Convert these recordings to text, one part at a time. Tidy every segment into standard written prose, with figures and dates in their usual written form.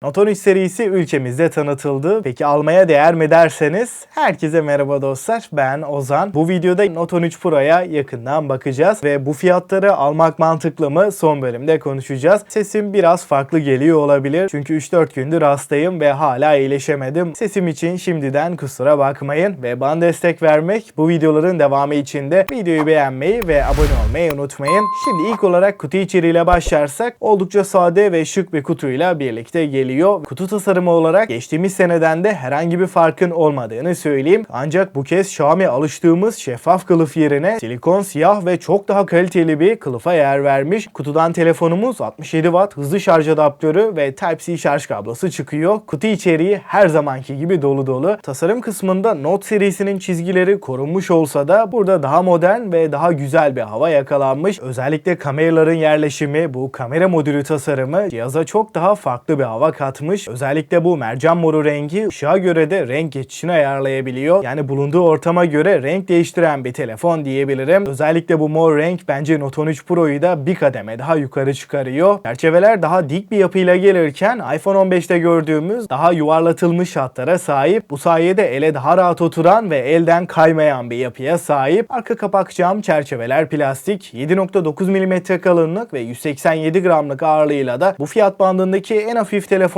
Note 13 serisi ülkemizde tanıtıldı. Peki almaya değer mi derseniz? Herkese merhaba dostlar, ben Ozan. Bu videoda Note 13 Pro'ya yakından bakacağız ve bu fiyatları almak mantıklı mı son bölümde konuşacağız. Sesim biraz farklı geliyor olabilir çünkü 3-4 gündür hastayım ve hala iyileşemedim. Sesim için şimdiden kusura bakmayın ve bana destek vermek, bu videoların devamı için de videoyu beğenmeyi ve abone olmayı unutmayın. Şimdi ilk olarak kutu içeriğiyle başlarsak oldukça sade ve şık bir kutuyla birlikte geliyor. Kutu tasarımı olarak geçtiğimiz seneden de herhangi bir farkın olmadığını söyleyeyim. Ancak bu kez Xiaomi alıştığımız şeffaf kılıf yerine silikon siyah ve çok daha kaliteli bir kılıfa yer vermiş. Kutudan telefonumuz 67 Watt hızlı şarj adaptörü ve Type-C şarj kablosu çıkıyor. Kutu içeriği her zamanki gibi dolu dolu. Tasarım kısmında Note serisinin çizgileri korunmuş olsa da burada daha modern ve daha güzel bir hava yakalanmış. Özellikle kameraların yerleşimi, bu kamera modülü tasarımı cihaza çok daha farklı bir hava katmış. Özellikle bu mercan moru rengi ışığa göre de renk geçişini ayarlayabiliyor. Yani bulunduğu ortama göre renk değiştiren bir telefon diyebilirim. Özellikle bu mor renk bence Note 13 Pro'yu da bir kademe daha yukarı çıkarıyor. Çerçeveler daha dik bir yapıyla gelirken iPhone 15'te gördüğümüz daha yuvarlatılmış hatlara sahip. Bu sayede ele daha rahat oturan ve elden kaymayan bir yapıya sahip. Arka kapak cam, çerçeveler plastik, 7.9 mm kalınlık ve 187 gramlık ağırlığıyla da bu fiyat bandındaki en hafif telefonken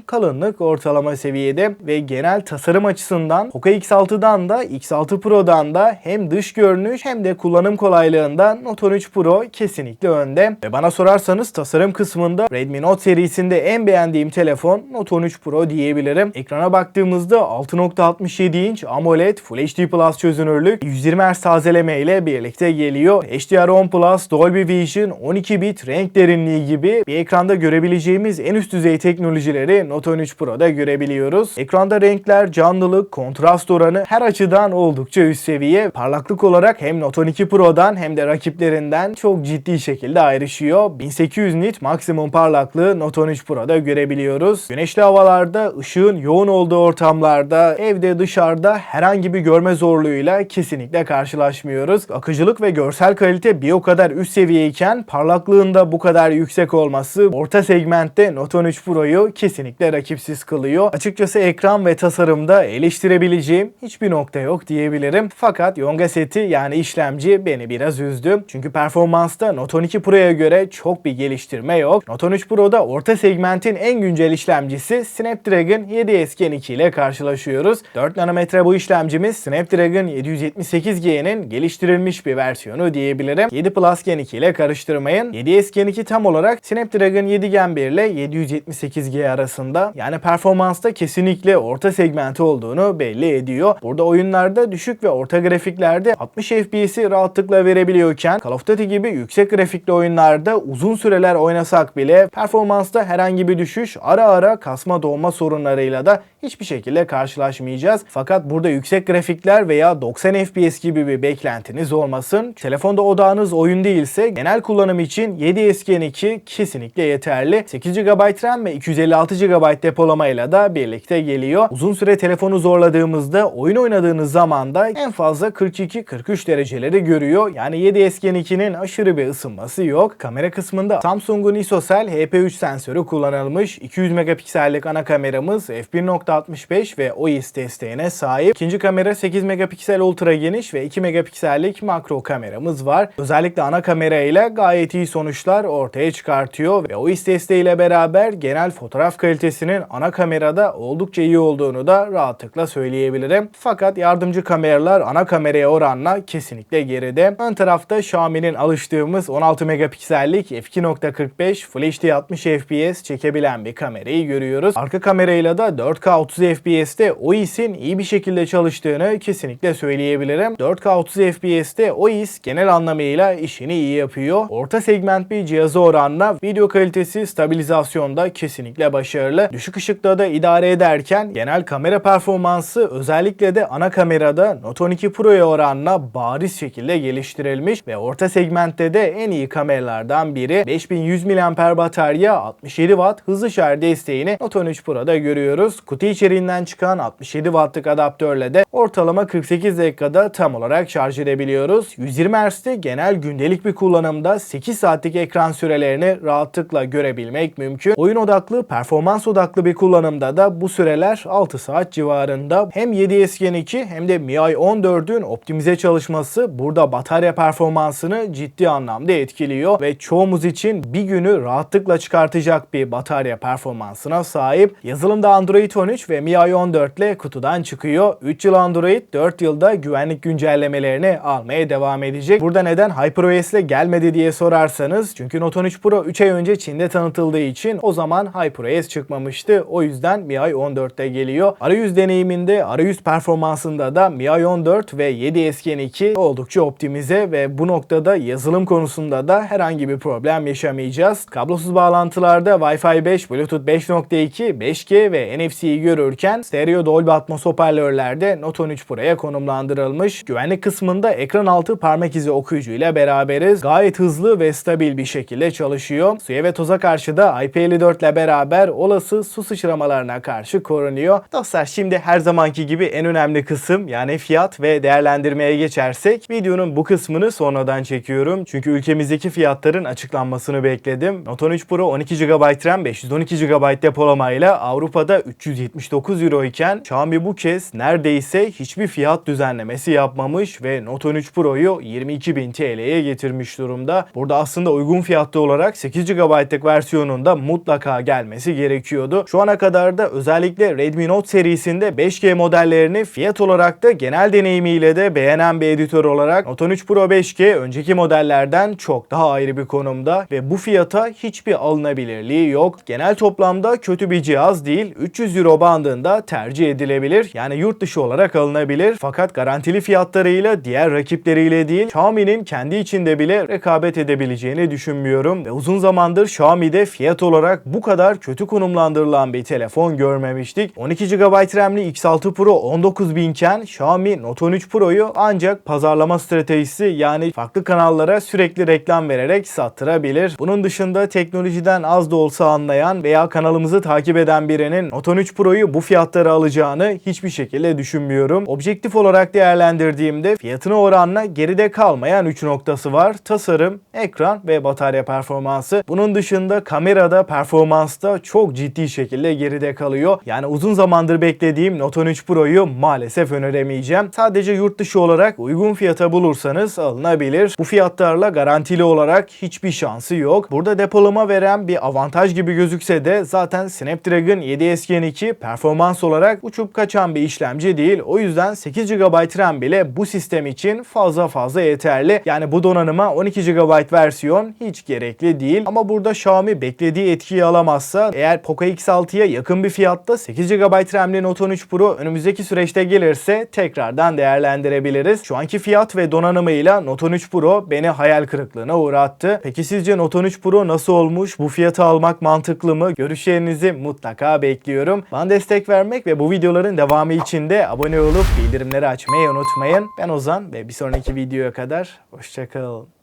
kalınlık ortalama seviyede ve genel tasarım açısından Poco X6'dan da X6 Pro'dan da hem dış görünüş hem de kullanım kolaylığında Note 13 Pro kesinlikle önde. Ve bana sorarsanız tasarım kısmında Redmi Note serisinde en beğendiğim telefon Note 13 Pro diyebilirim. Ekrana baktığımızda 6.67 inç AMOLED Full HD Plus çözünürlük 120 Hz tazeleme ile birlikte geliyor. HDR10 Plus, Dolby Vision, 12 bit renk derinliği gibi bir ekranda görebileceğimiz en üst düzey teknolojileri Note 13 Pro'da görebiliyoruz. Ekranda renkler, canlılık, kontrast oranı her açıdan oldukça üst seviye. Parlaklık olarak hem Note 12 Pro'dan hem de rakiplerinden çok ciddi şekilde ayrışıyor. 1800 nit maksimum parlaklığı Note 13 Pro'da görebiliyoruz. Güneşli havalarda, ışığın yoğun olduğu ortamlarda, evde, dışarıda herhangi bir görme zorluğuyla kesinlikle karşılaşmıyoruz. Akıcılık ve görsel kalite bir o kadar üst seviyeyken parlaklığında bu kadar yüksek olması orta segmentte Note 13 Pro'yu kesinlikle rakipsiz kılıyor. Açıkçası ekran ve tasarımda eleştirebileceğim hiçbir nokta yok diyebilirim. Fakat Yonga seti yani işlemci beni biraz üzdü. Çünkü performansta Note 12 Pro'ya göre çok bir geliştirme yok. Note 13 Pro'da orta segmentin en güncel işlemcisi Snapdragon 7S Gen 2 ile karşılaşıyoruz. 4 nanometre bu işlemcimiz Snapdragon 778G'nin geliştirilmiş bir versiyonu diyebilirim. 7 Plus Gen 2 ile karıştırmayın. 7S Gen 2 tam olarak Snapdragon 7 Gen 1 ile 778G arasında. Yani performansta kesinlikle orta segmenti olduğunu belli ediyor. Burada oyunlarda düşük ve orta grafiklerde 60 FPS'i rahatlıkla verebiliyorken Call of Duty gibi yüksek grafikli oyunlarda uzun süreler oynasak bile performansta herhangi bir düşüş, ara ara kasma doğma sorunlarıyla da hiçbir şekilde karşılaşmayacağız. Fakat burada yüksek grafikler veya 90 FPS gibi bir beklentiniz olmasın. Telefonda odağınız oyun değilse genel kullanım için 7S Gen 2 kesinlikle yeterli. 8 GB RAM ve 256 GB depolamayla da birlikte geliyor. Uzun süre telefonu zorladığımızda oyun oynadığınız zaman da en fazla 42-43 dereceleri görüyor. Yani 7S Gen 2'nin aşırı bir ısınması yok. Kamera kısmında Samsung'un ISOCELL HP3 sensörü kullanılmış. 200 megapiksellik ana kameramız f1.65 ve OIS desteğine sahip. İkinci kamera 8 megapiksel ultra geniş ve 2 megapiksellik makro kameramız var. Özellikle ana kamera ile gayet iyi sonuçlar ortaya çıkartıyor ve OIS desteğiyle beraber genel fotoğraf kalitesinin ana kamerada oldukça iyi olduğunu da rahatlıkla söyleyebilirim. Fakat yardımcı kameralar ana kameraya oranla kesinlikle geride. Ön tarafta Xiaomi'nin alıştığımız 16 megapiksellik f2.45 Full HD 60 FPS çekebilen bir kamerayı görüyoruz. Arka kamerayla da 4K 30 FPS'te OIS'in iyi bir şekilde çalıştığını kesinlikle söyleyebilirim. 4K 30 FPS'te OIS genel anlamıyla işini iyi yapıyor. Orta segment bir cihazı oranla video kalitesi, stabilizasyonda kesinlikle başarılı. Düşük ışıkta da idare ederken genel kamera performansı özellikle de ana kamerada Note 12 Pro'ya oranla bariz şekilde geliştirilmiş ve orta segmentte de en iyi kameralardan biri. 5100 mAh batarya, 67 Watt hızlı şarj desteğini Note 13 Pro'da görüyoruz. Kutu içeriğinden çıkan 67 Watt'lık adaptörle de ortalama 48 dakikada tam olarak şarj edebiliyoruz. 120 Hz'de genel gündelik bir kullanımda 8 saatlik ekran sürelerini rahatlıkla görebilmek mümkün. Oyun odaklı Artı performans odaklı bir kullanımda da bu süreler 6 saat civarında. Hem 7S Gen 2 hem de MIUI 14'ün optimize çalışması burada batarya performansını ciddi anlamda etkiliyor ve çoğumuz için bir günü rahatlıkla çıkartacak bir batarya performansına sahip. Yazılımda Android 13 ve MIUI 14 ile kutudan çıkıyor. 3 yıl Android, 4 yılda güvenlik güncellemelerini almaya devam edecek. Burada neden HyperOS ile gelmedi diye sorarsanız, çünkü Note 13 Pro 3 ay önce Çin'de tanıtıldığı için o zaman HyperOS çıkmamıştı. O yüzden MIUI 14'te geliyor. Arayüz deneyiminde, arayüz performansında da MIUI 14 ve 7S Gen 2 oldukça optimize ve bu noktada yazılım konusunda da herhangi bir problem yaşamayacağız. Kablosuz bağlantılarda Wi-Fi 5, Bluetooth 5.2, 5G ve NFC'yi görürken stereo Dolby Atmos hoparlörlerde Note 13 Pro'ya konumlandırılmış. Güvenlik kısmında ekran altı parmak izi okuyucuyla beraberiz. Gayet hızlı ve stabil bir şekilde çalışıyor. Suya ve toza karşı da IP54 ile beraber olası su sıçramalarına karşı korunuyor. Dostlar, şimdi her zamanki gibi en önemli kısım, yani fiyat ve değerlendirmeye geçersek, videonun bu kısmını sonradan çekiyorum. Çünkü ülkemizdeki fiyatların açıklanmasını bekledim. Note 13 Pro 12 GB RAM, 512 GB depolamayla Avrupa'da 379 Euro iken Xiaomi bu kez neredeyse hiçbir fiyat düzenlemesi yapmamış ve Note 13 Pro'yu 22.000 TL'ye getirmiş durumda. Burada aslında uygun fiyatlı olarak 8 GB'lık versiyonunda mutlaka gelmesi gerekiyordu. Şu ana kadar da özellikle Redmi Note serisinde 5G modellerini fiyat olarak da genel deneyimiyle de beğenen bir editör olarak Note 13 Pro 5G önceki modellerden çok daha ayrı bir konumda ve bu fiyata hiçbir alınabilirliği yok. Genel toplamda kötü bir cihaz değil, 300 Euro bandında tercih edilebilir. Yani yurt dışı olarak alınabilir. Fakat garantili fiyatlarıyla diğer rakipleriyle değil, Xiaomi'nin kendi içinde bile rekabet edebileceğini düşünmüyorum. Ve uzun zamandır Xiaomi'de fiyat olarak bu kadar kötü konumlandırılan bir telefon görmemiştik. 12 GB RAM'li X6 Pro 19.000 iken Xiaomi Note 13 Pro'yu ancak pazarlama stratejisi, yani farklı kanallara sürekli reklam vererek sattırabilir. Bunun dışında teknolojiden az da olsa anlayan veya kanalımızı takip eden birinin Note 13 Pro'yu bu fiyatlara alacağını hiçbir şekilde düşünmüyorum. Objektif olarak değerlendirdiğimde fiyatına oranla geride kalmayan 3 noktası var. Tasarım, ekran ve batarya performansı. Bunun dışında kamerada, performansta çok ciddi şekilde geride kalıyor. Yani uzun zamandır beklediğim Note 13 Pro'yu maalesef öneremeyeceğim. Sadece yurt dışı olarak uygun fiyata bulursanız alınabilir. Bu fiyatlarla garantili olarak hiçbir şansı yok. Burada depolama veren bir avantaj gibi gözükse de zaten Snapdragon 7S Gen 2 performans olarak uçup kaçan bir işlemci değil. O yüzden 8 GB RAM bile bu sistem için fazla yeterli. Yani bu donanıma 12 GB versiyon hiç gerekli değil. Ama burada Xiaomi beklediği etkiyi alamazsa, eğer Poco X6'ya yakın bir fiyatta 8 GB RAM'li Note 13 Pro önümüzdeki süreçte gelirse tekrardan değerlendirebiliriz. Şu anki fiyat ve donanımıyla Note 13 Pro beni hayal kırıklığına uğrattı. Peki sizce Note 13 Pro nasıl olmuş? Bu fiyata almak mantıklı mı? Görüşlerinizi mutlaka bekliyorum. Bana destek vermek ve bu videoların devamı için de abone olup bildirimleri açmayı unutmayın. Ben Ozan ve bir sonraki videoya kadar hoşça kalın.